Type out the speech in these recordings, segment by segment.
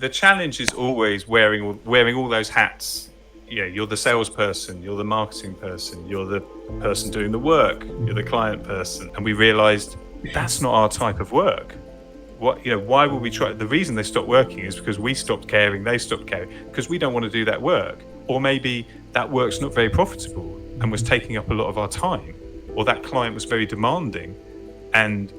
the challenge is always wearing all those hats. You're the salesperson, you're the marketing person, you're the person doing the work, you're the client person. And we realized that's not our type of work. Why would we try? The reason they stopped working is because we stopped caring, they stopped caring, because we don't want to do that work. Or maybe that work's not very profitable and was taking up a lot of our time, or that client was very demanding and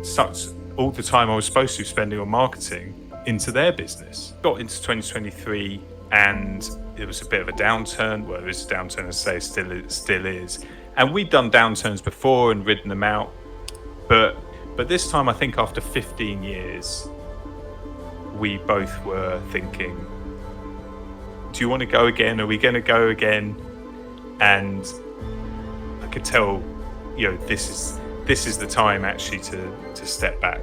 sucked all the time I was supposed to be spending on marketing into their business. Got into 2023 and it was a bit of a downturn. Well, there is a downturn, I say, still is. And we'd done downturns before and ridden them out. But this time, I think after 15 years, we both were thinking, do you want to go again? Are we going to go again? And I could tell, this is the time actually to step back.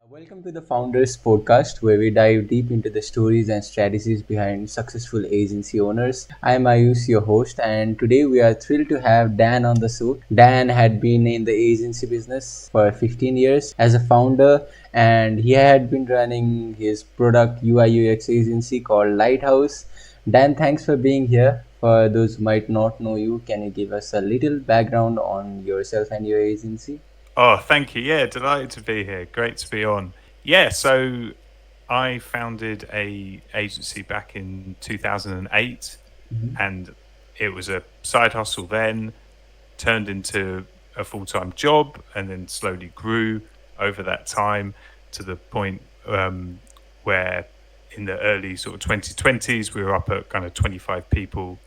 Welcome to the Founders Podcast, where we dive deep into the stories and strategies behind successful agency owners. I am Ayush, your host, and today we are thrilled to have Dan on the show. Dan had been in the agency business for 15 years as a founder, and he had been running his product UI UX agency called Lighthouse. Dan, thanks for being here. For those who might not know you, can you give us a little background on yourself and your agency? Oh, thank you. Yeah, delighted to be here. Great to be on. Yeah, so I founded a agency back in 2008, and it was a side hustle then, turned into a full-time job, and then slowly grew over that time to the point where in the early sort of 2020s, we were up at kind of 25 people.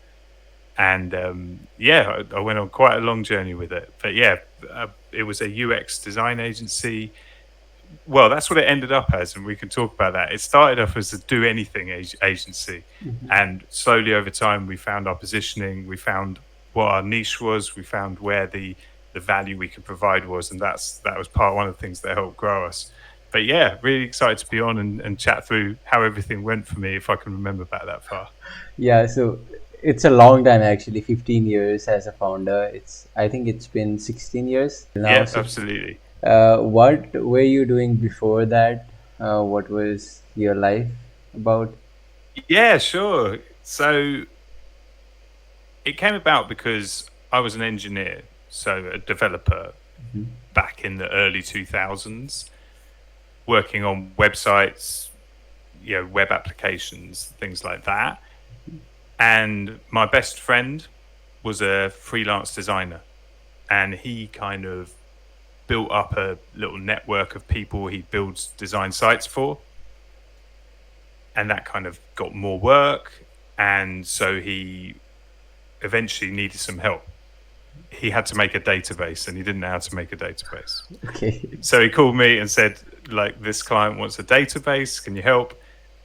And I went on quite a long journey with it. But it was a UX design agency. Well, that's what it ended up as, and we can talk about that. It started off as a do anything agency, and slowly over time we found our positioning, we found what our niche was, we found where the value we could provide was, and that was one of the things that helped grow us. But yeah, really excited to be on and chat through how everything went for me, if I can remember back that far. Yeah, so it's a long time actually, 15 years as a founder. I think it's been 16 years now. Yeah, so, absolutely. what were you doing before that? What was your life about? Yeah, sure. So it came about because I was an engineer, so a developer back in the early 2000s, working on websites, web applications, things like that. And my best friend was a freelance designer, and he kind of built up a little network of people he builds design sites for, and that kind of got more work. And so he eventually needed some help. He had to make a database, and he didn't know how to make a database. Okay. So he called me and said, this client wants a database, can you help?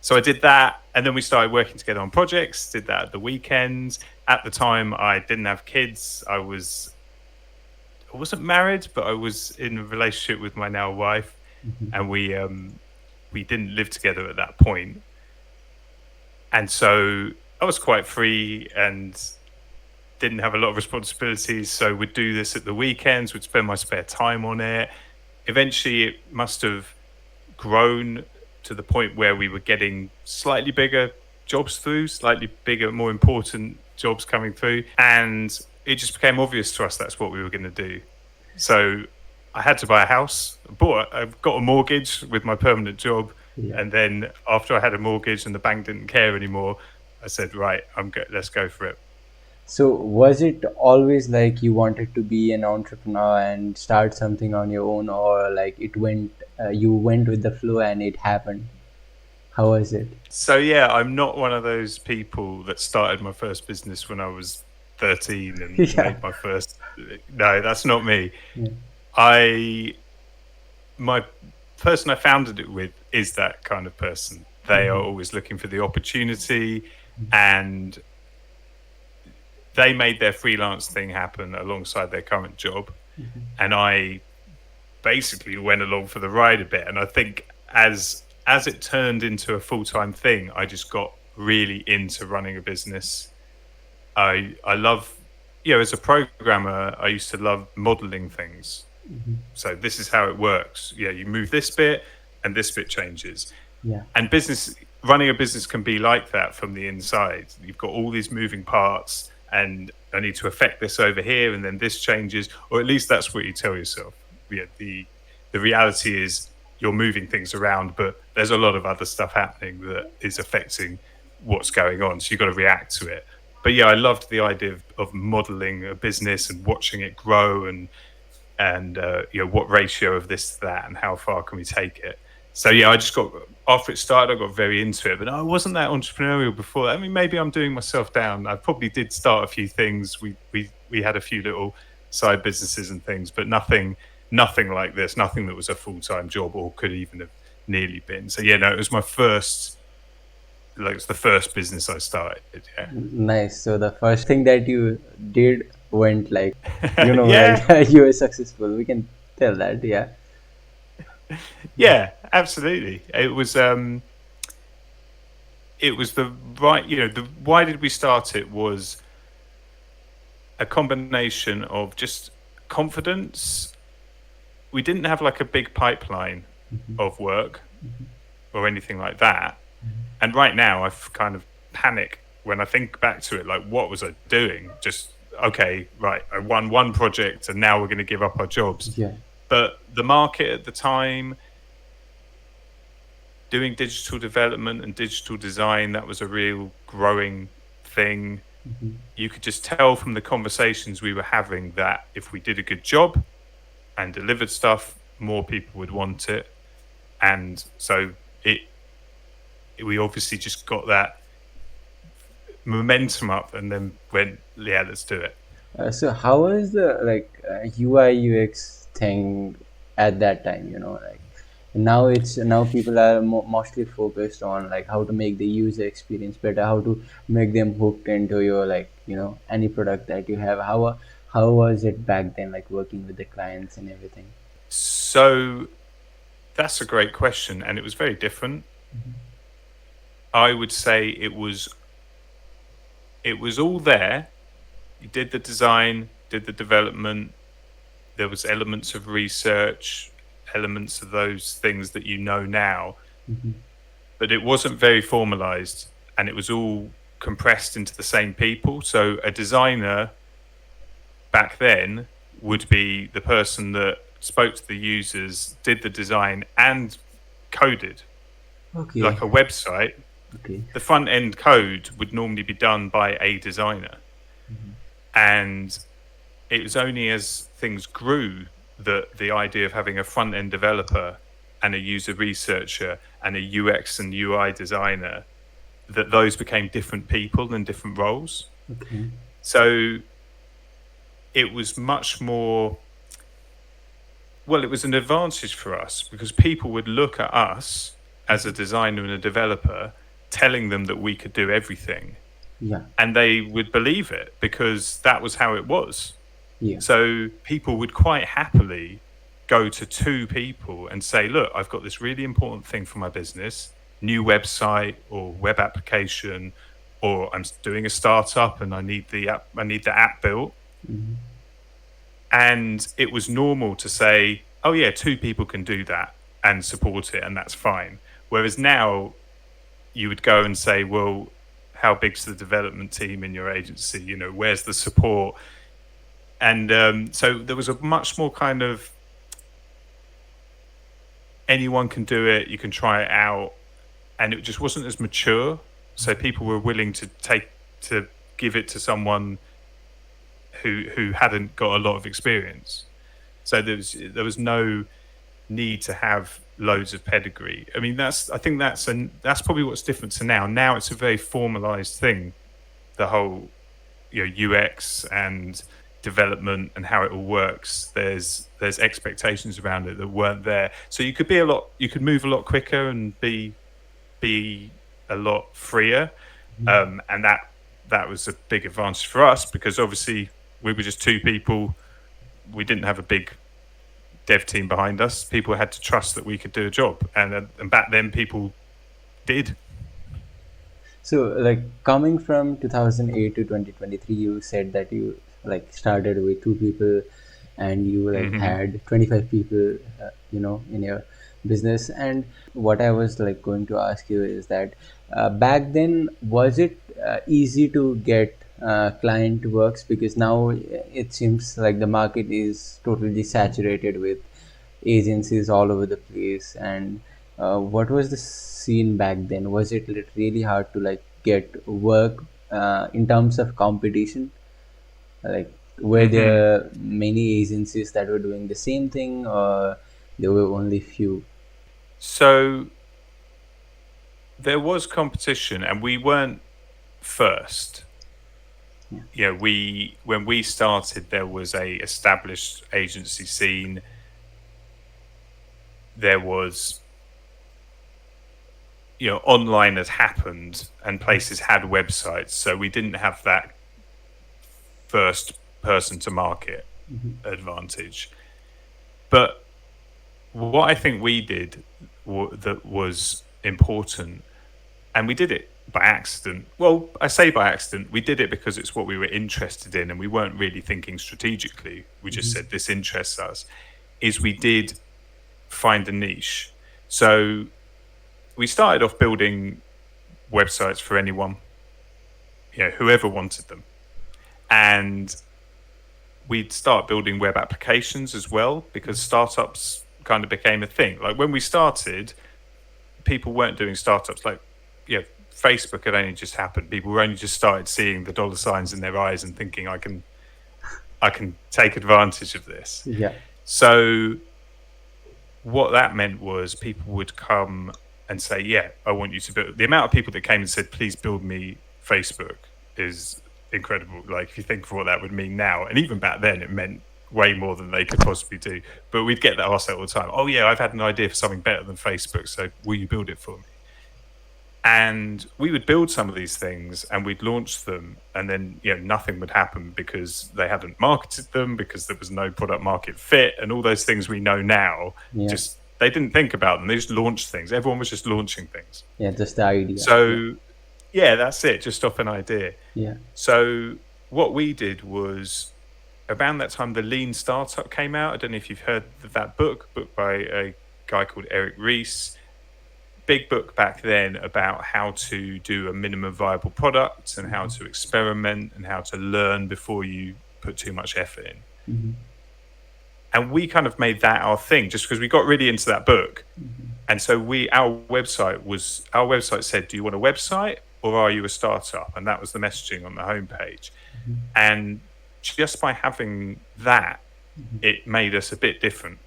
So I did that, and then we started working together on projects, did that at the weekends. At the time, I didn't have kids. I wasn't married, but I was in a relationship with my now wife, and we didn't live together at that point. And so I was quite free and didn't have a lot of responsibilities. So we'd do this at the weekends, would spend my spare time on it. Eventually, it must have grown to the point where we were getting slightly bigger jobs through, slightly bigger, more important jobs coming through. And it just became obvious to us that's what we were going to do. So I had to buy a house. I've got a mortgage with my permanent job. Yeah. And then after I had a mortgage and the bank didn't care anymore, I said, right, let's go for it. So was it always like you wanted to be an entrepreneur and start something on your own, or like you went with the flow and it happened? How was it? So yeah, I'm not one of those people that started my first business when I was 13 and made my first. No, that's not me. Yeah. My person I founded it with is that kind of person. They are always looking for the opportunity, and they made their freelance thing happen alongside their current job. And I basically went along for the ride a bit. And I think as it turned into a full-time thing, I just got really into running a business. I love, as a programmer, I used to love modeling things. So this is how it works. Yeah, you move this bit and this bit changes. Yeah. And business running a business can be like that from the inside. You've got all these moving parts, and I need to affect this over here, and then this changes, or at least that's what you tell yourself. Yeah, the reality is you're moving things around, but there's a lot of other stuff happening that is affecting what's going on. So you've got to react to it. But yeah, I loved the idea of modeling a business and watching it grow, and what ratio of this to that, and how far can we take it. So yeah, I just got after it started, I got very into it, but I wasn't that entrepreneurial before that. I mean, maybe I'm doing myself down. I probably did start a few things. We had a few little side businesses and things, but nothing like this, nothing that was a full-time job or could even have nearly been. So yeah, no, it was my first, like it's the first business I started. Yeah. Nice. So the first thing that you did went like, Yeah. like you were successful. We can tell that. Yeah. Yeah, absolutely. It was the right, the why did we start it was a combination of just confidence. We didn't have like a big pipeline of work or anything like that. And right now I've kind of panic when I think back to it, like what was I doing? Just okay, right, I won one project and now we're going to give up our jobs. Yeah. But the market at the time, doing digital development and digital design, that was a real growing thing. You could just tell from the conversations we were having that if we did a good job and delivered stuff, more people would want it. And so we obviously just got that momentum up and then went, yeah, let's do it. So how was the like UI UX thing at that time? Like now people are mostly focused on like how to make the user experience better, how to make them hooked into your like any product that you have. How was it back then, like working with the clients and everything? So that's a great question. And it was very different. I would say it was all there. You did the design, did the development. There was elements of research, elements of those things that you know now, but it wasn't very formalized, and it was all compressed into the same people. So a designer back then would be the person that spoke to the users, did the design, and coded. Okay. Like a website, Okay. the front end code would normally be done by a designer. And it was only as things grew that the idea of having a front end developer and a user researcher and a UX and UI designer, that those became different people and different roles. Okay. So it was much more, well, it was an advantage for us because people would look at us as a designer and a developer, telling them that we could do everything, Yeah. and they would believe it because that was how it was. Yeah. So people would quite happily go to two people and say, look, I've got this really important thing for my business, new website or web application, or I'm doing a startup and I need the app built. And it was normal to say, oh yeah, two people can do that and support it, and that's fine. Whereas now you would go and say, well, how big's the development team in your agency? Where's the support? And so there was a much more kind of anyone can do it, you can try it out, and it just wasn't as mature. So people were willing to give it to someone who hadn't got a lot of experience. So there was no need to have loads of pedigree. I mean, I think that's probably what's different to now. Now it's a very formalized thing. The whole UX and development and how it all works. There's expectations around it that weren't there. So you could move a lot quicker and be a lot freer. And that was a big advantage for us because obviously we were just two people. We didn't have a big dev team behind us. People had to trust that we could do a job, and back then people did. So, like coming from 2008 to 2023, you said that you like started with two people, and you like Hmm. had 25 people, in your business. And what I was like going to ask you is that back then, was it easy to get client works? Because now it seems like the market is totally saturated with agencies all over the place. And what was the scene back then? Was it really hard to like get work in terms of competition? Like, were Hmm. there many agencies that were doing the same thing, or there were only few? So there was competition, and we weren't first. Yeah. We when we started, there was a established agency scene. There was, online had happened, and places had websites, so we didn't have that first person to market advantage. But what I think we did that was important, and we did it by accident. Well, I say by accident. We did it because it's what we were interested in, and we weren't really thinking strategically. We just said this interests us. Is we did find a niche. So we started off building websites for anyone, whoever wanted them, and we'd start building web applications as well, because startups kind of became a thing. Like when we started, people weren't doing startups. Like, Facebook had only just happened. People were only just started seeing the dollar signs in their eyes and thinking, I can take advantage of this. Yeah. So what that meant was people would come and say, yeah, I want you to build. The amount of people that came and said, please build me Facebook is incredible. Like, if you think of what that would mean now, and even back then, it meant way more than they could possibly do. But we'd get that asked all the time. Oh, yeah, I've had an idea for something better than Facebook. So will you build it for me? And we would build some of these things and we'd launch them, and then nothing would happen because they hadn't marketed them, because there was no product market fit, and all those things we know now. Yeah. Just they didn't think about them, they just launched things. Everyone was just launching things. Yeah, just the idea. Yeah. So yeah, that's it, just off an idea. Yeah. So what we did was, around that time the Lean Startup came out. I don't know if you've heard of that book by a guy called Eric Ries. Big book back then about how to do a minimum viable product, and how to experiment, and how to learn before you put too much effort in. And we kind of made that our thing just because we got really into that book. And so our website said, do you want a website or are you a startup? And that was the messaging on the homepage. And just by having that, it made us a bit different.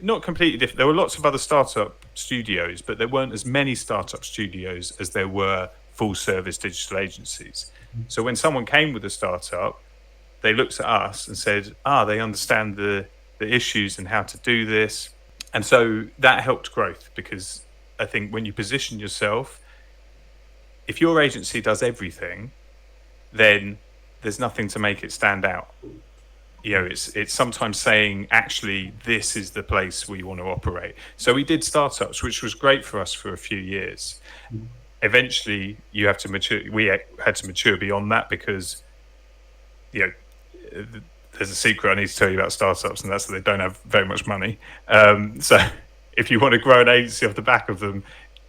Not completely different. There were lots of other startup studios, but there weren't as many startup studios as there were full service digital agencies. So when someone came with a startup, they looked at us and said, they understand the issues and how to do this. And so that helped growth, because I think when you position yourself, if your agency does everything, then there's nothing to make it stand out. It's sometimes saying, actually, this is the place we want to operate. So we did startups, which was great for us for a few years. Eventually, you have to mature. We had to mature beyond that, because there's a secret I need to tell you about startups, and that's that they don't have very much money. So if you want to grow an agency off the back of them,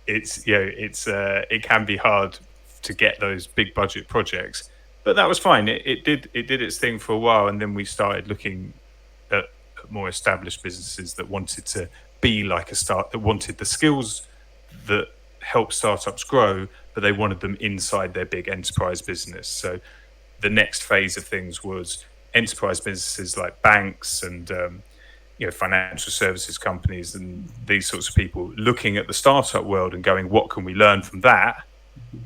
it can be hard to get those big budget projects. But that was fine. It did its thing for a while, and then we started looking at more established businesses that wanted to be like that wanted the skills that help startups grow, but they wanted them inside their big enterprise business. So the next phase of things was enterprise businesses like banks and financial services companies and these sorts of people looking at the startup world and going, what can we learn from that?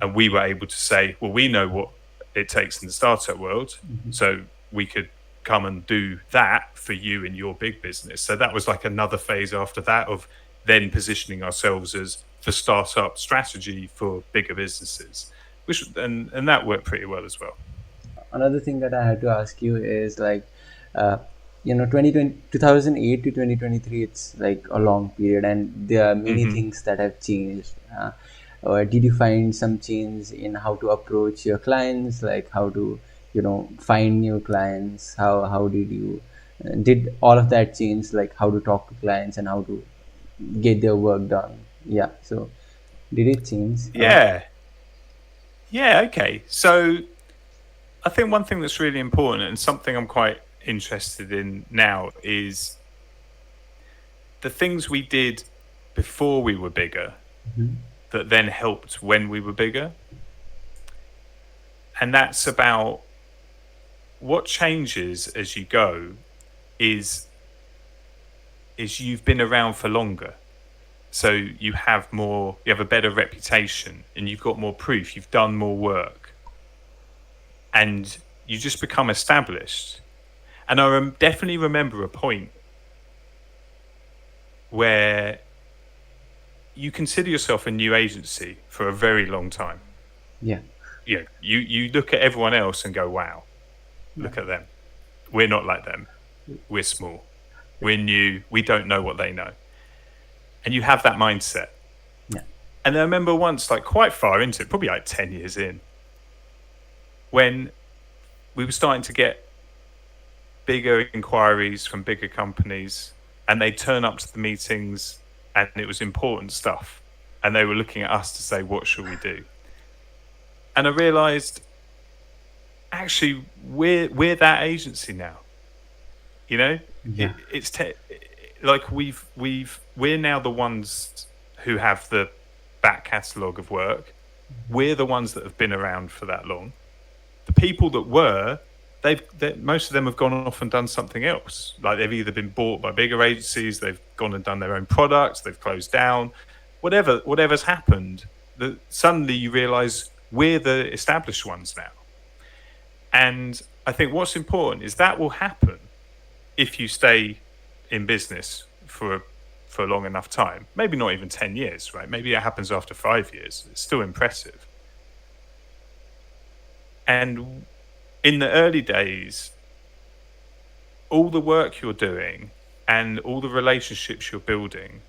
And we were able to say, well, we know what it takes in the startup world, so we could come and do that for you in your big business. So that was like another phase after that, of then positioning ourselves as the startup strategy for bigger businesses, and that worked pretty well as well. Another thing that I had to ask you is like, uh, 2020, 2008 to 2023, it's like a long period, and there are many Hmm. things that have changed. Or did you find some change in how to approach your clients, like how to, find new clients? How did you Did all of that change, like how to talk to clients and how to get their work done? Yeah. So did it change? Yeah. Yeah. Okay. So I think one thing that's really important and something I'm quite interested in now is the things we did before we were bigger that then helped when we were bigger. And that's about what changes as you go is you've been around for longer. So you have a better reputation and you've got more proof, you've done more work and you just become established. And I definitely remember a point where you consider yourself a new agency for a very long time. Yeah. You look at everyone else and go, wow, Yeah. look at them. We're not like them. We're small. We're new. We don't know what they know. And you have that mindset. Yeah. And I remember once, like quite far into it, probably like 10 years in, when we were starting to get bigger inquiries from bigger companies and they'd turn up to the meetings and it was important stuff. And they were looking at us to say, what should we do? And I realized actually we're that agency now. You know, Yeah. like we're now the ones who have the back catalogue of work. We're the ones that have been around for that long. The people that were, most of them have gone off and done something else. Like they've either been bought by bigger agencies, they've gone and done their own products, they've closed down, whatever's happened. Suddenly you realise we're the established ones now. And I think what's important is that will happen if you stay in business for a long enough time. Maybe not even 10 years, right? Maybe it happens after 5 years. It's still impressive. And in the early days, all the work you're doing and all the relationships you're building,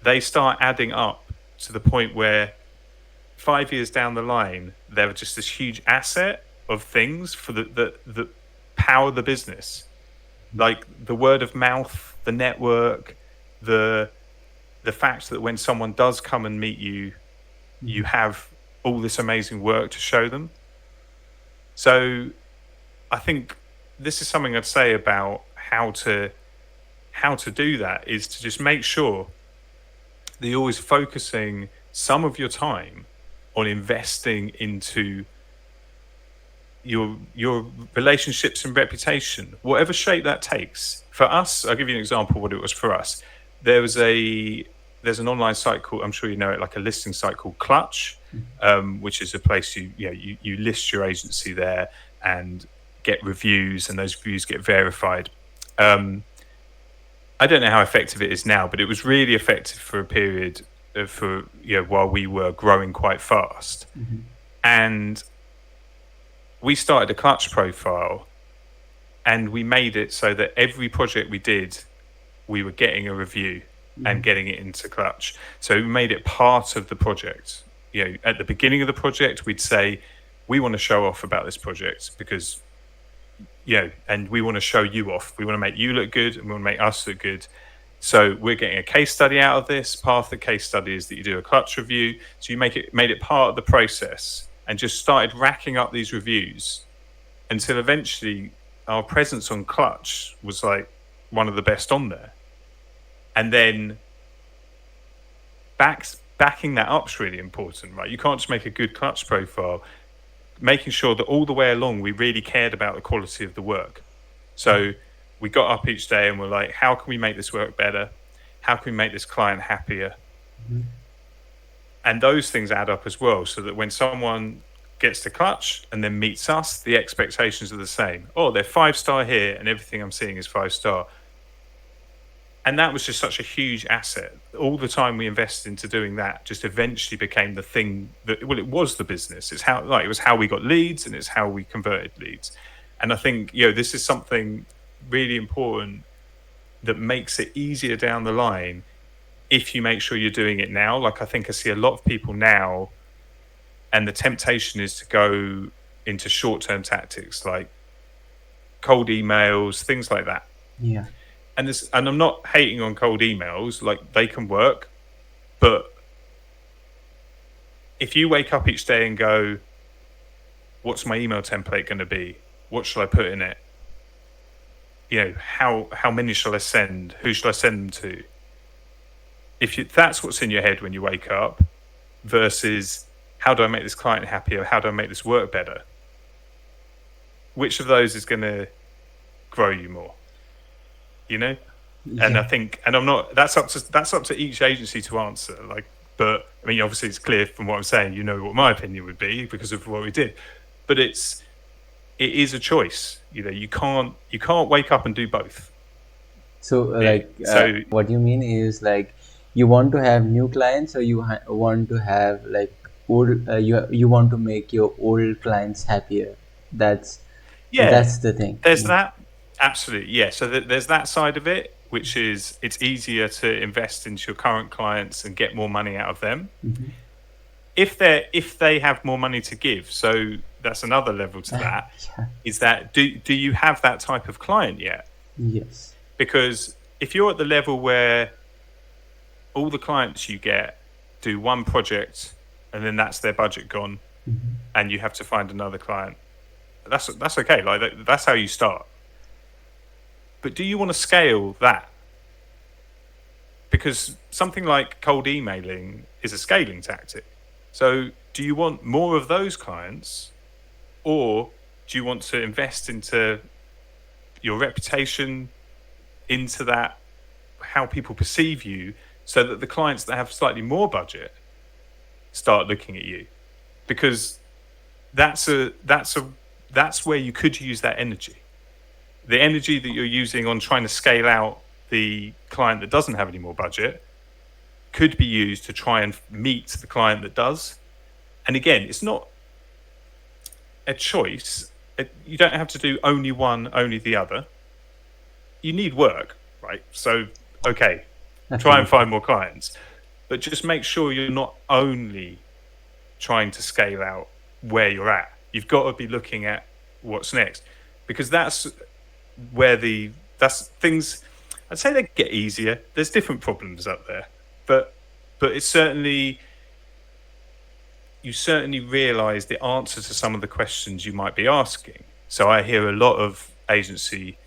they start adding up to the point where 5 years down the line, they're just this huge asset of things for the power the business. Like the word of mouth, the network, the fact that when someone does come and meet you, you have all this amazing work to show them. So I think this is something I'd say about how to do that is to just make sure that you're always focusing some of your time on investing into your relationships and reputation, whatever shape that takes. For us, I'll give you an example of what it was for us. There's an online site called, I'm sure you know it, like a listing site called Clutch, which is a place you list your agency there and get reviews, and those reviews get verified. I don't know how effective it is now, but it was really effective for a period while we were growing quite fast. And we started a Clutch profile and we made it so that every project we did, we were getting a review and getting it into Clutch. So we made it part of the project. At the beginning of the project, we'd say, we want to show off about this project because, and we want to show you off. We want to make you look good and we want to make us look good. So we're getting a case study out of this. Part of the case study is that you do a Clutch review. So you made it part of the process and just started racking up these reviews until eventually our presence on Clutch was like one of the best on there. And then backing that up is really important, right? You can't just make a good Clutch profile. Making sure that all the way along we really cared about the quality of the work. So we got up each day and we're like, how can we make this work better? How can we make this client happier? And those things add up as well, so that when someone gets to Clutch and then meets us, the expectations are the same. Oh, they're 5-star here and everything I'm seeing is 5-star. And that was just such a huge asset. All the time we invested into doing that just eventually became the thing that, well, it was the business. It was how we got leads and it's how we converted leads. And I think, this is something really important that makes it easier down the line if you make sure you're doing it now. Like I think I see a lot of people now, and the temptation is to go into short-term tactics like cold emails, things like that. Yeah. And I'm not hating on cold emails, like they can work, but if you wake up each day and go, what's my email template going to be? What should I put in it? How many shall I send? Who should I send them to? That's what's in your head when you wake up, versus how do I make this client happier? How do I make this work better? Which of those is going to grow you more? You know, and I Yeah. think, and I'm not. That's up to each agency to answer. Like, but I mean, obviously, it's clear from what I'm saying. You know what my opinion would be because of what we did, but it is a choice. You can't wake up and do both. So, So what you mean is like you want to have new clients, or you want to have like old, you want to make your old clients happier. That's yeah, that's the thing. there's Yeah. that. Absolutely, yeah. So there's that side of it, which is it's easier to invest into your current clients and get more money out of them Hmm. if they have more money to give. So that's another level to that. Yeah. Is that do you have that type of client yet? Yes. Because if you're at the level where all the clients you get do one project and then that's their budget gone, Hmm. and you have to find another client, that's okay. Like that's how you start. But do you want to scale that? Because something like cold emailing is a scaling tactic. So do you want more of those clients, or do you want to invest into your reputation, into that, how people perceive you, so that the clients that have slightly more budget start looking at you? Because that's where you could use that energy. The energy that you're using on trying to scale out the client that doesn't have any more budget could be used to try and meet the client that does. And again, it's not a choice. You don't have to do only one, only the other. You need work, right? So, okay, try and Absolutely. find more clients, but just make sure you're not only trying to scale out where you're at. You've got to be looking at what's next, because where that's things. I'd say they get easier. There's different problems up there, but it's certainly, you certainly realize the answer to some of the questions you might be asking. So I hear a lot of agency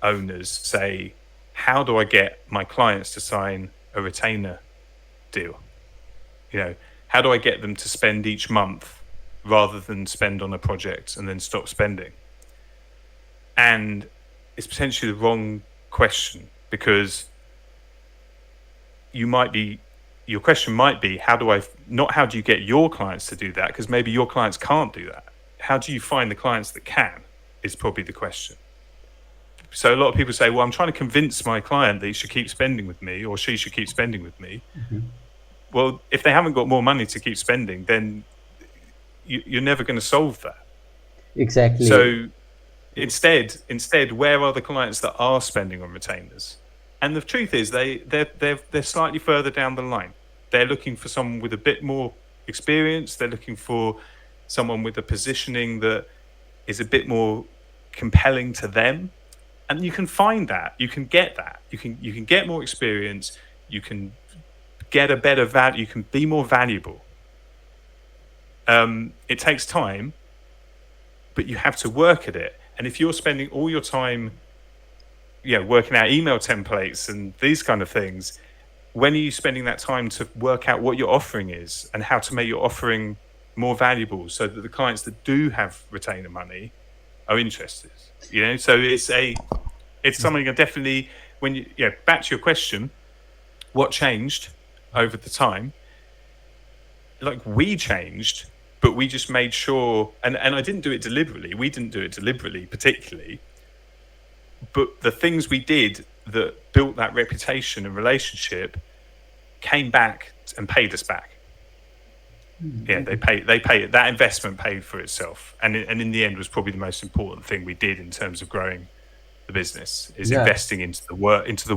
owners say, how do I get my clients to sign a retainer deal? How do I get them to spend each month rather than spend on a project and then stop spending? And it's potentially the wrong question, because you might be your question might be, how do you get your clients to do that? Because maybe your clients can't do that. How do you find the clients that can, is probably the question. So a lot of people say, well, I'm trying to convince my client that he should keep spending with me, or she should keep spending with me. Hmm. Well, if they haven't got more money to keep spending, then you're never going to solve that. Exactly. So instead, where are the clients that are spending on retainers? And the truth is, they're slightly further down the line. They're looking for someone with a bit more experience. They're looking for someone with a positioning that is a bit more compelling to them. And you can find that. You can get that. You can get more experience. You can get a better value. You can be more valuable. It takes time, but you have to work at it. And if you're spending all your time, working out email templates and these kind of things, when are you spending that time to work out what your offering is and how to make your offering more valuable, so that the clients that do have retainer money are interested? So it's something I definitely, when back to your question, what changed over the time? Like, we changed, but we just made sure, and I didn't do it deliberately. We didn't do it deliberately, particularly, but the things we did that built that reputation and relationship came back and paid us back. Yeah, they pay that investment paid for itself, and in the end was probably the most important thing we did in terms of growing the business, is Yeah. investing into the work, into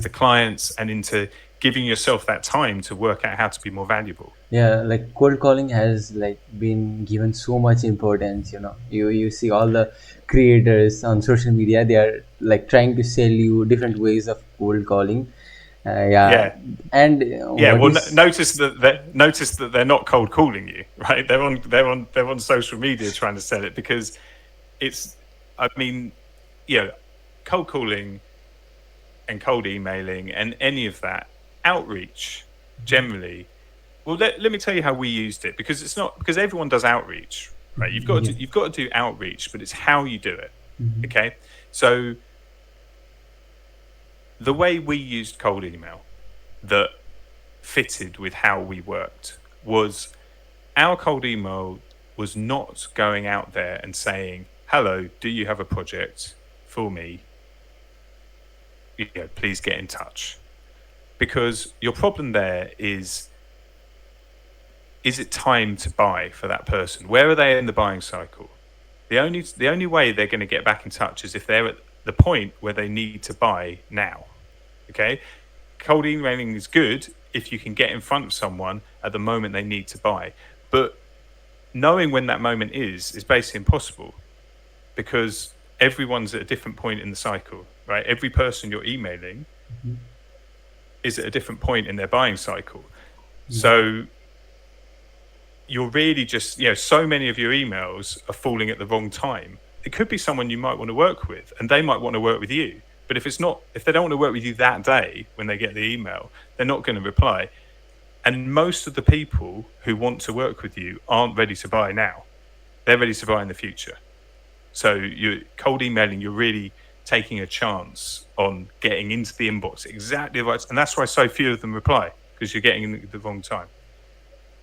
the clients, and into giving yourself that time to work out how to be more valuable. Yeah, like cold calling has like been given so much importance. You see all the creators on social media. They are like trying to sell you different ways of cold calling. Yeah, Yeah. and Yeah, what well, is notice that they're not cold calling you, right? They're on social media trying to sell it because it's. I mean, you know, cold calling and cold emailing and any of that outreach generally. Well, let me tell you how we used it because it's not because everyone does outreach, right? yeah. You've got to do outreach, but it's how you do it. Mhm, Okay, so the way we used cold email that fitted with how we worked was our cold email was not going out there and saying, "Hello, do you have a project for me? Please get in touch." Because your problem there is it time to buy for that person? Where are they in the buying cycle? The only way they're going to get back in touch is if they're at the point where they need to buy now. Okay? Cold emailing is good if you can get in front of someone at the moment they need to buy. But knowing when that moment is basically impossible because everyone's at a different point in the cycle, right? Every person you're emailing mhm, is at a different point in their buying cycle. yeah. So you're really just, so many of your emails are falling at the wrong time. It could be someone you might want to work with and they might want to work with you. But if they don't want to work with you that day when they get the email, they're not going to reply. And most of the people who want to work with you aren't ready to buy now. They're ready to buy in the future. So you're cold emailing, you're really taking a chance on getting into the inbox exactly right. And that's why so few of them reply because you're getting in the wrong time.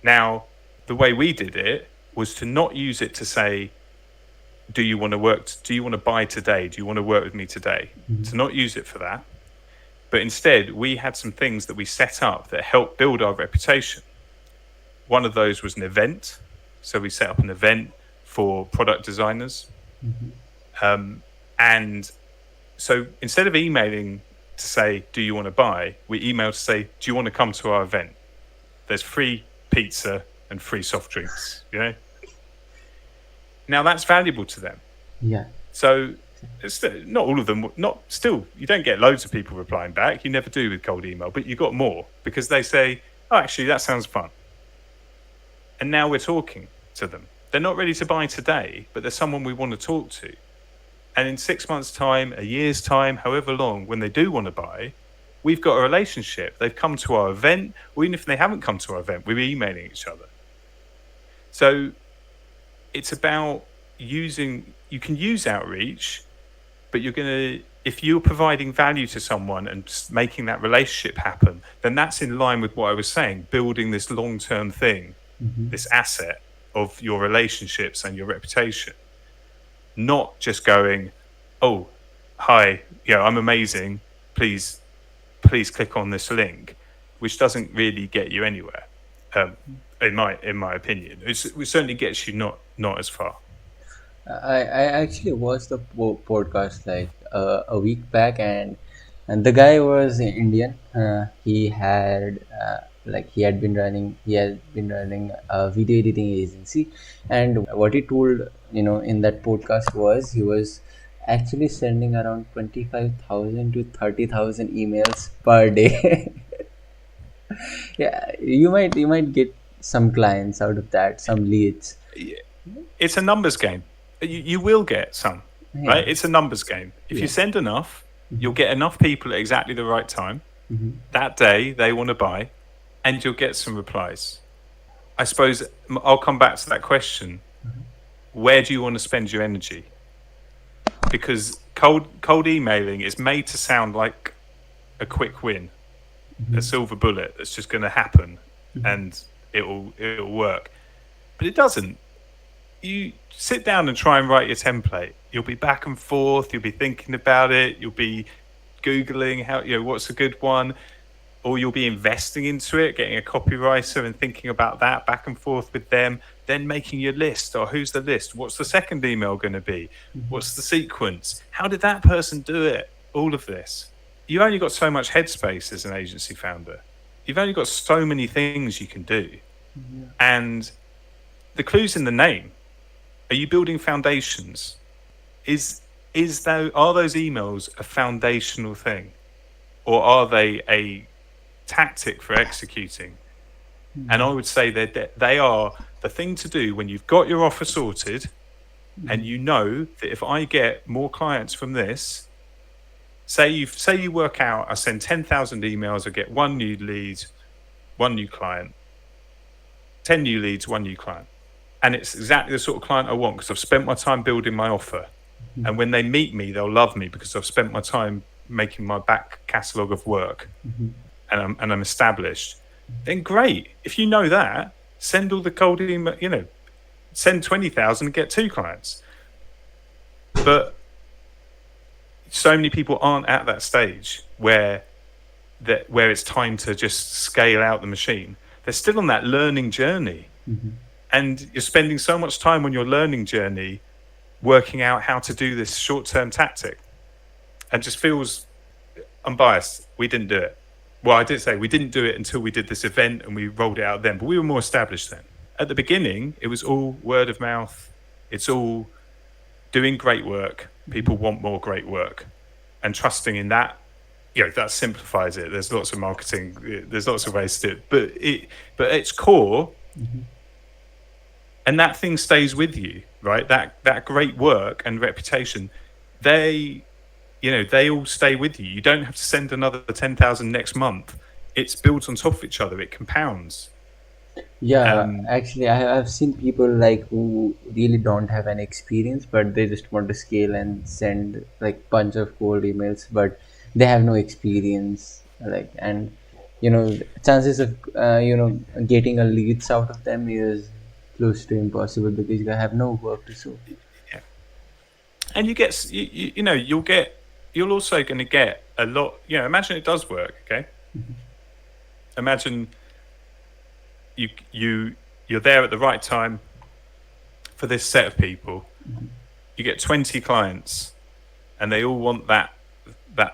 Now, the way we did it was to not use it to say, do you want to buy today? Do you want to work with me today? Mhm, To not use it for that. But instead, we had some things that we set up that helped build our reputation. One of those was an event. So we set up an event for product designers. mhm, Um, and so instead of emailing to say, do you want to buy? We emailed to say, do you want to come to our event? There's free pizza and free soft drinks. Now that's valuable to them. yeah. So not all of them, not still, you don't get loads of people replying back. You never do with cold email, but you got more because they say, oh, actually, that sounds fun. And now we're talking to them. They're not ready to buy today, but there's someone we want to talk to. And in 6 months' time, a year's time, however long, when they do want to buy, we've got a relationship. They've come to our event, or even if they haven't come to our event, we're emailing each other. So it's about you can use outreach, but if you're providing value to someone and making that relationship happen, then that's in line with what I was saying, building this long-term thing, Mhm, this asset of your relationships and your reputation, not just going, oh, hi, I'm amazing. Please click on this link, which doesn't really get you anywhere. Um, in my opinion, it certainly gets you not as far. I actually watched the podcast like a week back, and the guy was Indian. He had been running a video editing agency, and what he told in that podcast was he was actually sending around 25,000 to 30,000 emails per day. Yeah, you might get some clients out of that, some leads. It's a numbers game. You will get some, Yeah. right? It's a numbers game. If you Yeah. send enough, you'll Hmm. get enough people at exactly the right time. Hmm. That day they want to buy, and you'll get some replies. I suppose I'll come back to that question. Where do you want to spend your energy? Because cold emailing is made to sound like a quick win, a silver bullet that's just going to happen and it'll work. But it doesn't. You sit down and try and write your template. You'll be back and forth. You'll be thinking about it. You'll be googling what's a good one, or you'll be investing into it, getting a copywriter and thinking about that back and forth with them. Then making your list. Or who's the list? What's the second email going to be? What's the sequence? How did that person do it? All of this. You only got so much headspace as an agency founder. You've only got so many things you can do, and the clue's in the name. Are you building foundations? is are those emails a foundational thing, or are they a tactic for executing? And I would say that they are the thing to do when you've got your offer sorted, and you know that if I get more clients from this, say you work out, I send 10,000 emails, I get one new lead, one new client, 10 new leads, one new client. And it's exactly the sort of client I want because I've spent my time building my offer. And when they meet me, they'll love me because I've spent my time making my back catalogue of work, and I'm established. Then great. If you know that, send all the cold email, send 20,000 and get two clients. But so many people aren't at that stage where it's time to just scale out the machine. They're still on that learning journey. And you're spending so much time on your learning journey working out how to do this short-term tactic, and just feels unbiased. We didn't do it. Well, I did say we didn't do it until we did this event and we rolled it out then, but we were more established then. At the beginning, it was all word of mouth. It's all doing great work. People want more great work, and trusting in that. That simplifies it. There's lots of marketing. There's lots of ways to do it, but its core, and that thing stays with you, right? That great work and reputation, they all stay with you. You don't have to send another 10,000 next month. It's built on top of each other. It compounds. Yeah, actually, I've seen people like who really don't have any experience, but they just want to scale and send like bunch of cold emails, but they have no experience. Like, and chances of getting a leads out of them is close to impossible because you have no work to show. Yeah. And you'll also going to get a lot. Imagine it does work. Okay. Imagine you're there at the right time for this set of people. You get 20 clients, and they all want that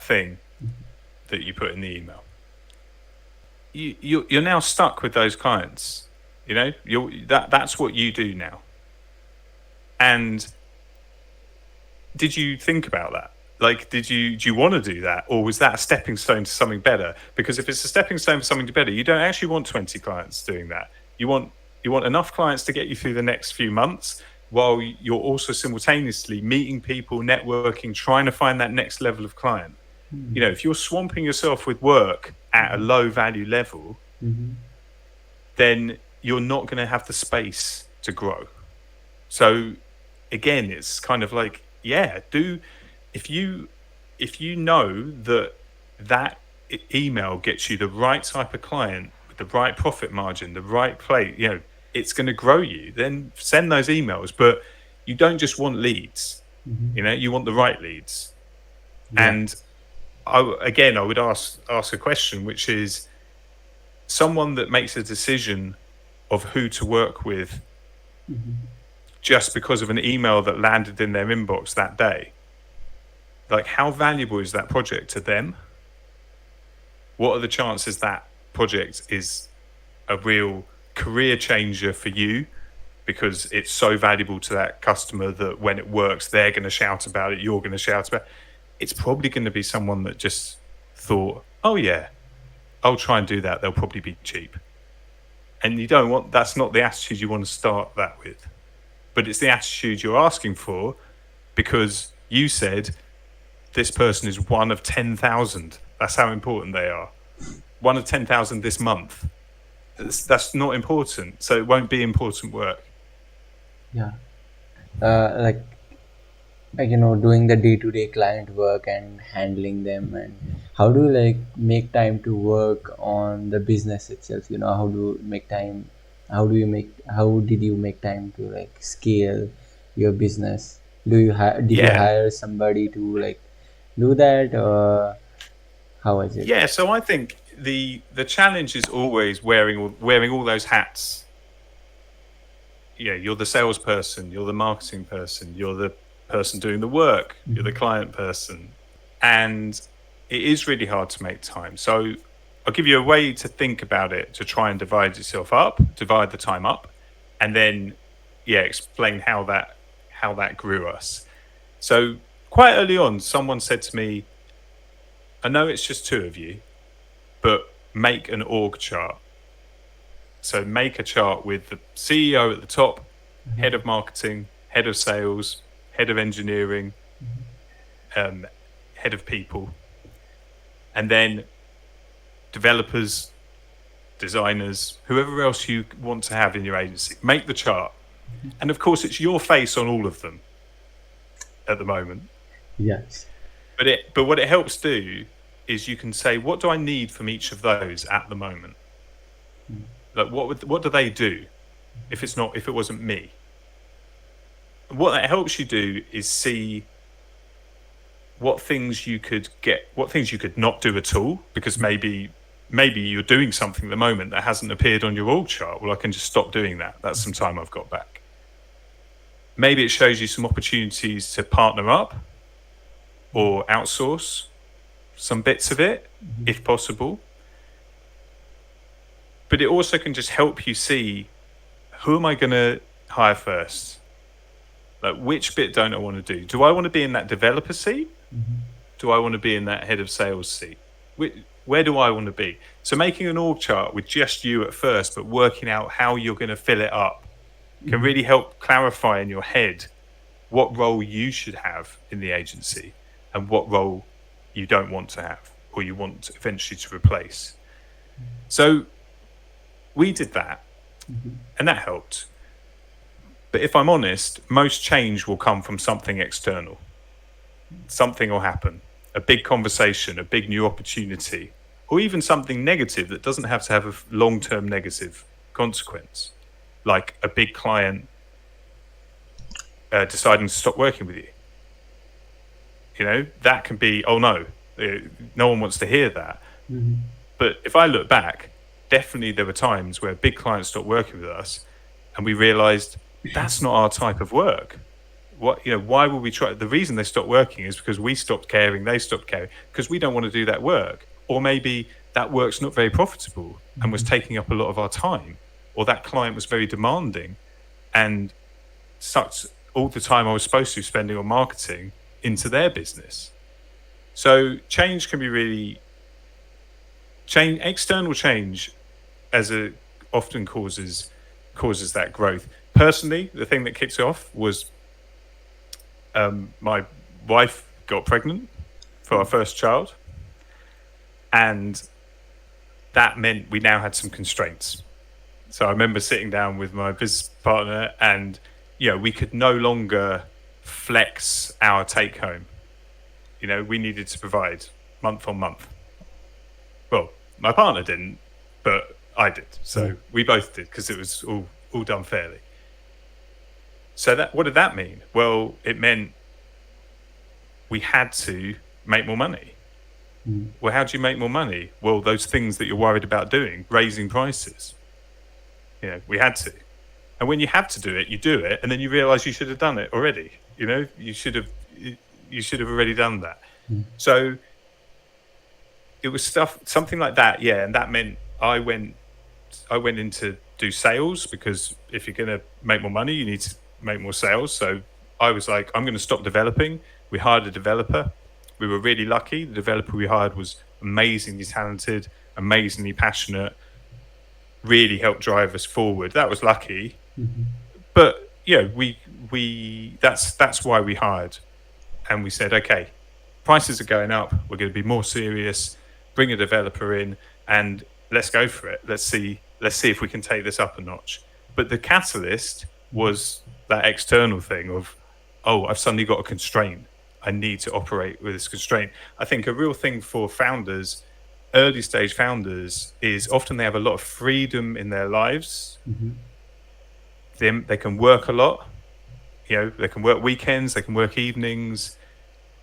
thing that you put in the email. You're now stuck with those clients. That's what you do now. And did you think about that? Like, do you want to do that, or was that a stepping stone to something better? Because if it's a stepping stone for something better, you don't actually want 20 clients doing that. You want enough clients to get you through the next few months, while you're also simultaneously meeting people, networking, trying to find that next level of client. If you're swamping yourself with work at a low value level, then you're not going to have the space to grow. So again, it's kind of like, if you know that email gets you the right type of client with the right profit margin, the right play, it's going to grow you, then send those emails. But you don't just want leads, you want the right leads. And I would ask a question, which is, someone that makes a decision of who to work with just because of an email that landed in their inbox that day, like, how valuable is that project to them? What are the chances that project is a real career changer for you, because it's so valuable to that customer that when it works, they're going to shout about it, you're going to shout about it? It's probably going to be someone that just thought, oh yeah, I'll try and do that, they'll probably be cheap. And that's not the attitude you want to start that with. But it's the attitude you're asking for, because you said this person is one of 10,000. That's how important they are. One of 10,000 this month. That's not important. So it won't be important work. Yeah. Like doing the day-to-day client work and handling them, and how do you make time to work on the business itself? How did you make time to scale your business? Did you hire somebody to do that, or how was it? Yeah, so I think the challenge is always wearing all those hats. You're the salesperson, you're the marketing person, you're the person doing the work, you're the client person, and it is really hard to make time. So I'll give you a way to think about it, to try and divide the time up, and then explain how that grew us. So quite early on, someone said to me, I know it's just two of you, but make an org chart. So make a chart with the CEO at the top, head of marketing, head of sales, head of engineering, um, head of people, and then developers, designers, whoever else you want to have in your agency. Make the chart. And of course, it's your face on all of them at the moment. Yes. But what it helps do is you can say, what do I need from each of those at the moment? Like what do they do if it wasn't me? What that helps you do is see what things you could get, what things you could not do at all, because maybe you're doing something at the moment that hasn't appeared on your org chart. Well, I can just stop doing that. That's some time I've got back. Maybe it shows you some opportunities to partner up or outsource some bits of it, if possible. But it also can just help you see, who am I going to hire first? Like, which bit don't I want to do? Do I want to be in that developer seat? Do I want to be in that head of sales seat? Where do I want to be? So making an org chart with just you at first, but working out how you're going to fill it up can really help clarify in your head what role you should have in the agency and what role you don't want to have or you want eventually to replace. So we did that, and that helped. But if I'm honest, most change will come from something external. Something will happen, a big conversation, a big new opportunity, or even something negative that doesn't have to have a long-term negative consequence, like a big client deciding to stop working with you. You know, that can be, oh no, no one wants to hear that. But if I look back, definitely there were times where big clients stopped working with us and we realized that's not our type of work. Why would we try? The reason they stopped working is because we stopped caring, they stopped caring, because we don't want to do that work. Or maybe that work's not very profitable and was taking up a lot of our time, or that client was very demanding and sucked all the time I was supposed to be spending on marketing into their business. So change can be external change often causes that growth. Personally, the thing that kicks off was my wife got pregnant for our first child, and that meant we now had some constraints. So I remember sitting down with my business partner, and we could no longer flex our take home. We needed to provide month on month. Well, my partner didn't, but I did. So we both did, because it was all done fairly. So what did that mean? Well, it meant we had to make more money. Well, how do you make more money? Well, those things that you're worried about doing, raising prices. We had to. And when you have to do it, you do it, and then you realize you should have done it already. You should have already done that. So it was something like that, yeah. And that meant I went in to do sales, because if you're going to make more money, you need to make more sales. So I was like, I'm going to stop developing. We hired a developer. We were really lucky. The developer we hired was amazingly talented, amazingly passionate, really helped drive us forward. That was lucky. But that's why we hired. And we said, okay, prices are going up. We're going to be more serious. Bring a developer in and let's go for it. Let's see if we can take this up a notch. But the catalyst was that external thing of, oh, I've suddenly got a constraint. I need to operate with this constraint. I think a real thing for founders, early stage founders, is often they have a lot of freedom in their lives. They can work a lot. They can work weekends, they can work evenings,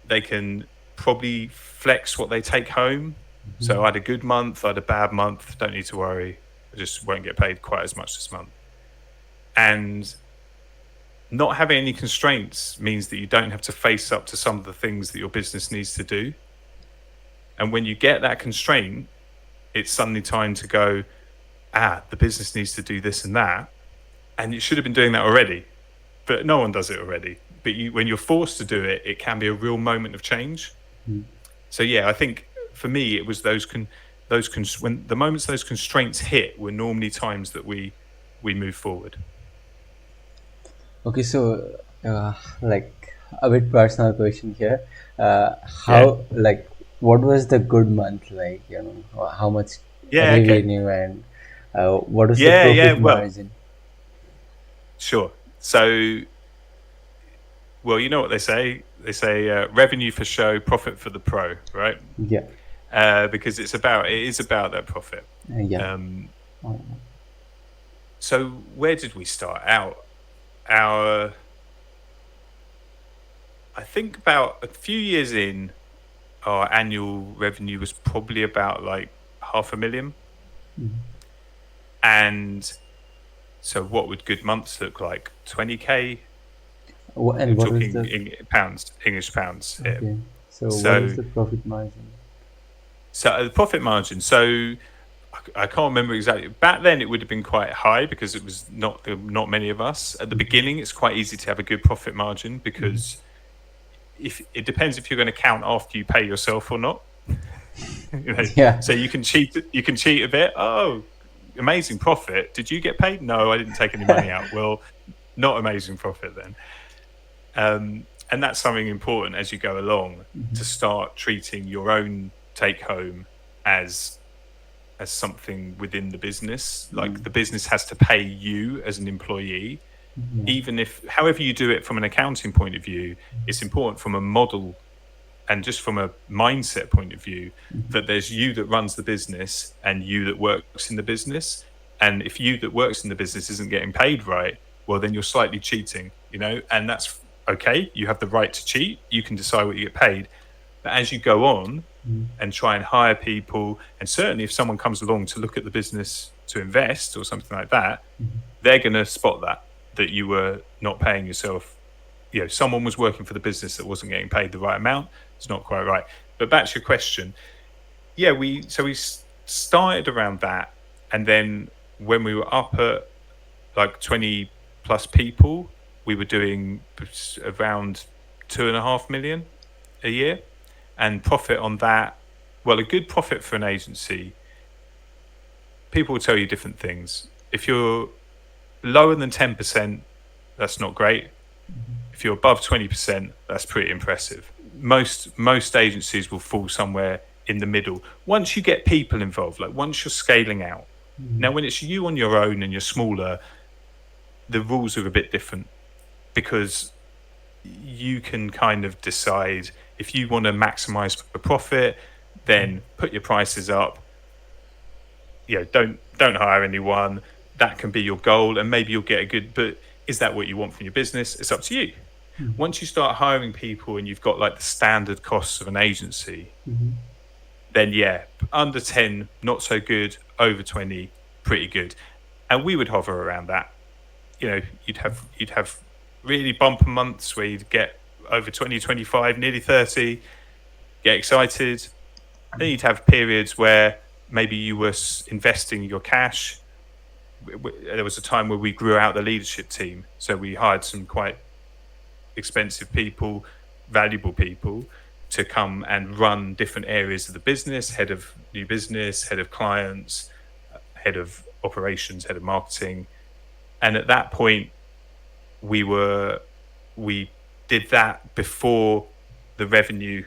they can probably flex what they take home. So I had a good month, I had a bad month, don't need to worry. I just won't get paid quite as much this month. And not having any constraints means that you don't have to face up to some of the things that your business needs to do. And when you get that constraint, it's suddenly time to go, the business needs to do this and that. And you should have been doing that already, but no one does it already. but when you're forced to do it, it can be a real moment of change. Mm. So yeah, I think for me it was when the moments those constraints hit were normally times that we move forward. Okay, so like a bit personal question here. Yeah, What was the good month like? You know, how much yeah, okay, revenue and what was the yeah, yeah. profit Well, margin? sure. So, well, you know what they say? They say revenue for show, profit for the pro, right? Yeah, Because it is about that profit. yeah. Um, Uh, so where did we start out? Our I think about a few years in, our annual revenue was probably about like 500,000. And so what would good months look like? 20K. We're and what was talking the pounds, English pounds here. okay? So what was So the profit margin? the profit margin. So I can't remember exactly. Back then, it would have been quite high because it was not there were not many of us. At the beginning, it's quite easy to have a good profit margin because if it depends if you're going to count after you pay yourself or not. Yeah. So you can cheat. You can cheat a bit. Oh, amazing profit! Did you get paid? No, I didn't take any money out. Well, not amazing profit then. And that's something important as you go along to start treating your own take home as something within the business. Like the business has to pay you as an employee, Yeah. even if however you do it from an accounting point of view. It's important from a model and just from a mindset point of view that there's you that runs the business and you that works in the business. And if you that works in the business isn't getting paid right, well then you're slightly cheating, and that's okay. You have the right to cheat. You can decide what you get paid. But as you go on and try and hire people, and certainly if someone comes along to look at the business to invest or something like that, they're going to spot that you were not paying yourself. Someone was working for the business that wasn't getting paid the right amount. It's not quite right. But back to your question, yeah, we started around that, and then when we were up at like 20 plus people, we were doing around 2.5 million a year, and profit on that. Well, a good profit for an agency, people will tell you different things. If you're lower than 10%, that's not great. If you're above 20%, that's pretty impressive. Most agencies will fall somewhere in the middle. Once you get people involved, like once you're scaling out. Now, when it's you on your own and you're smaller, the rules are a bit different because you can kind of decide if you want to maximize the profit, then put your prices up. Don't hire anyone. That can be your goal, and maybe you'll get a good. But is that what you want from your business? It's up to you. Once you start hiring people and you've got like the standard costs of an agency, then yeah, under 10, not so good. Over 20, pretty good. And we would hover around that. You'd have really bumper months where you'd get over 20, 25, nearly 30, get excited. Then you'd have periods where maybe you were investing your cash. There was a time where we grew out the leadership team. So we hired some quite expensive people, valuable people to come and run different areas of the business: head of new business, head of clients, head of operations, head of marketing. And at that point, we did that before the revenue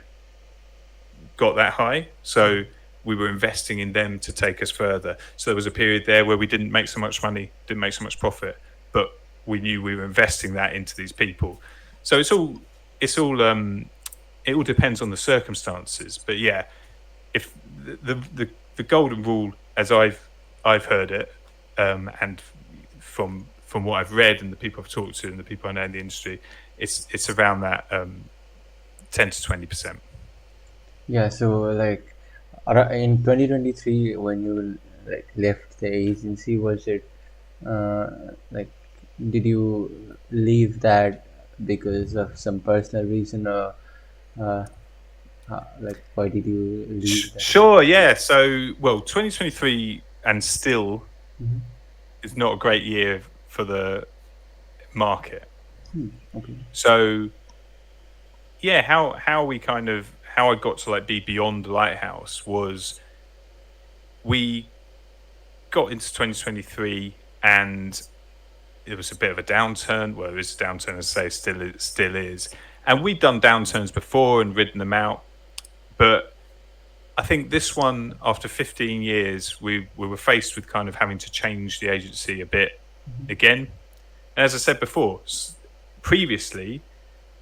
got that high. So we were investing in them to take us further. So there was a period there where we didn't make so much money, didn't make so much profit, but we knew we were investing that into these people. So it all depends on the circumstances. But yeah, if the golden rule, as I've heard it, and from what I've read and the people I've talked to and the people I know in the industry, it's around that 10 to 20%. Yeah, so in 2023 when you like left the agency, was it like did you leave that because of some personal reason, or uh, like why did you leave that Sure, agency? yeah. So, well, 2023 and still Mhm. is not a great year for the market. Okay. So yeah, how we kind of how I got to like be beyond Lighthouse was we got into 2023 and it was a bit of a downturn. Well, it was a downturn, as I say, still is. And we'd done downturns before and ridden them out, but I think this one, after 15 years, we were faced with kind of having to change the agency a bit again. And as I said before, previously,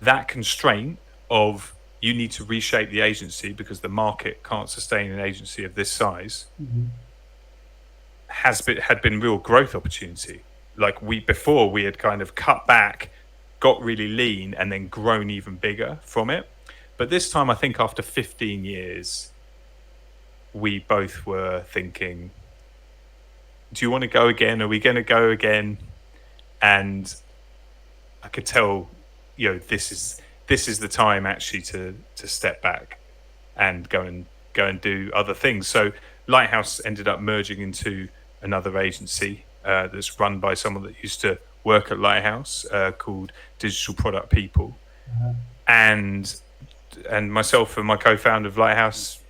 that constraint of you need to reshape the agency because the market can't sustain an agency of this size had been real growth opportunity. Like we before we had kind of cut back, got really lean, and then grown even bigger from it. But this time, I think after 15 years, we both were thinking, do you want to go again? Are we going to go again? And I could tell, this is the time actually to step back and go and do other things. So Lighthouse ended up merging into another agency that's run by someone that used to work at Lighthouse called Digital Product People, and myself and my co-founder of Lighthouse,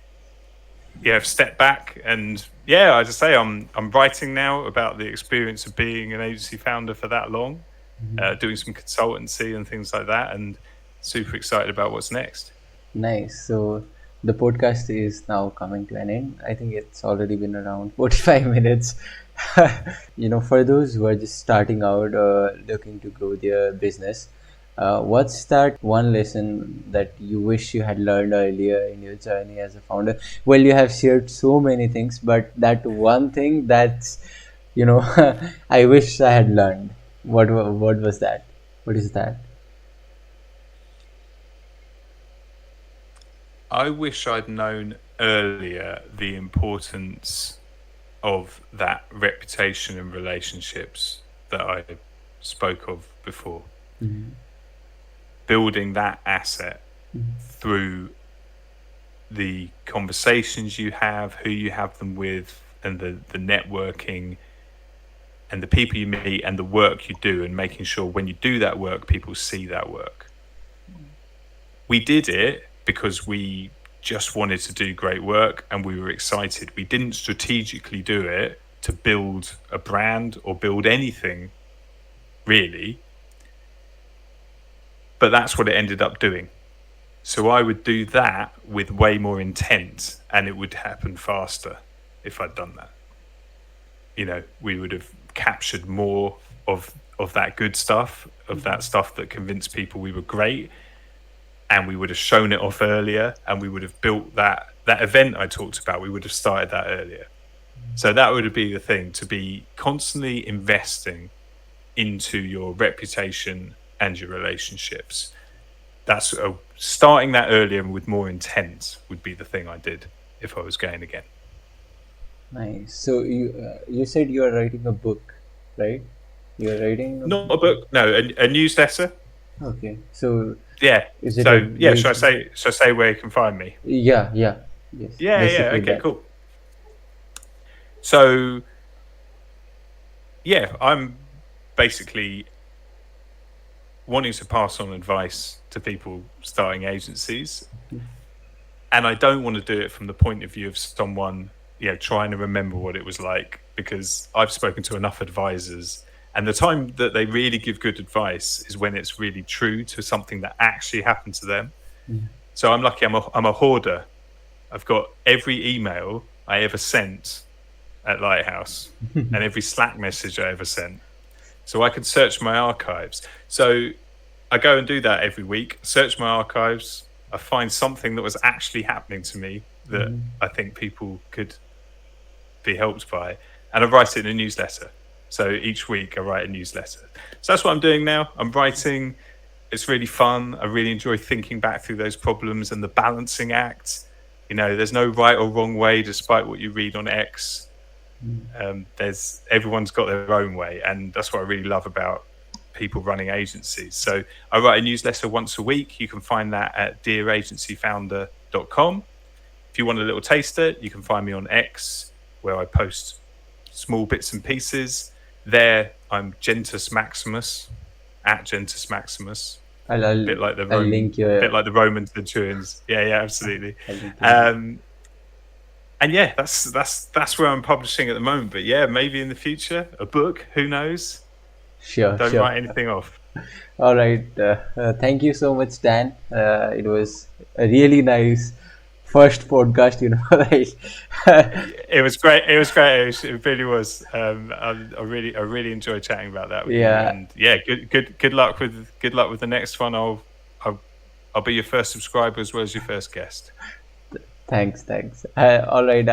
have stepped back. And yeah, I just say I'm writing now about the experience of being an agency founder for that long, doing some consultancy and things like that, and super excited about what's next. Nice. So the podcast is now coming to an end. I think it's already been around 45 minutes. For those who are just starting out or looking to grow their business, what's that one lesson that you wish you had learned earlier in your journey as a founder? Well, you have shared so many things, but that one thing that's, you know, I wish I had learned. What was that? What is that? I wish I'd known earlier the importance of that reputation and relationships that I spoke of before. Mhm. Building that asset through the conversations you have, who you have them with, and the networking and the people you meet and the work you do, and making sure when you do that work, people see that work. We did it because we just wanted to do great work and we were excited. We didn't strategically do it to build a brand or build anything really, but that's what it ended up doing. So I would do that with way more intent and it would happen faster if I'd done that. We would have captured more of that good stuff, of that stuff that convinced people we were great, and we would have shown it off earlier, and we would have built that event I talked about. We would have started that earlier. So that would be the thing, to be constantly investing into your reputation and your relationships. That's starting that earlier and with more intent would be the thing I did if I was going again. Nice. So you said you are writing a book, right? You are writing a Not a book, no, a newsletter. Okay. So Yeah. is it a So yeah, way? should I say where you can find me? Yeah, yeah, yes. Yeah. Basically Okay, that. cool. So yeah, I'm basically wanting to pass on advice to people starting agencies, and I don't want to do it from the point of view of someone, trying to remember what it was like, because I've spoken to enough advisors, and the time that they really give good advice is when it's really true to something that actually happened to them. So I'm lucky. I'm a hoarder. I've got every email I ever sent at Lighthouse and every Slack message I ever sent. So I could search my archives. So I go and do that every week, search my archives. I find something that was actually happening to me that I think people could be helped by, and I write it in a newsletter. So each week I write a newsletter. So that's what I'm doing now. I'm writing. It's really fun. I really enjoy thinking back through those problems and the balancing act. There's no right or wrong way, despite what you read on X. Everyone's got their own way, and that's what I really love about people running agencies. So I write a newsletter once a week. You can find that at dearagencyfounder.com. If you want a little taster, you can find me on X, where I post small bits and pieces. There I'm Gentus Maximus, at Gentis Maximus. I'll, I'll, Bit like the I'll link bit your, like the Roman centurions. Yeah, yeah, absolutely. I'll link your link. Um, and yeah, that's where I'm publishing at the moment. But yeah, maybe in the future, a book. Who knows? Sure, Don't sure. write anything off. All right. Thank you so much, Dan. It was a really nice first podcast, right? It was great. It was great. It really was. I really enjoyed chatting about that with you. Yeah, And yeah, good luck with the next one. I'll be your first subscriber as well as your first guest. thanks, thanks. All right,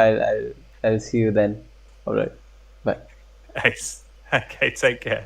I'll see you then. All right, bye. Thanks. Okay, take care.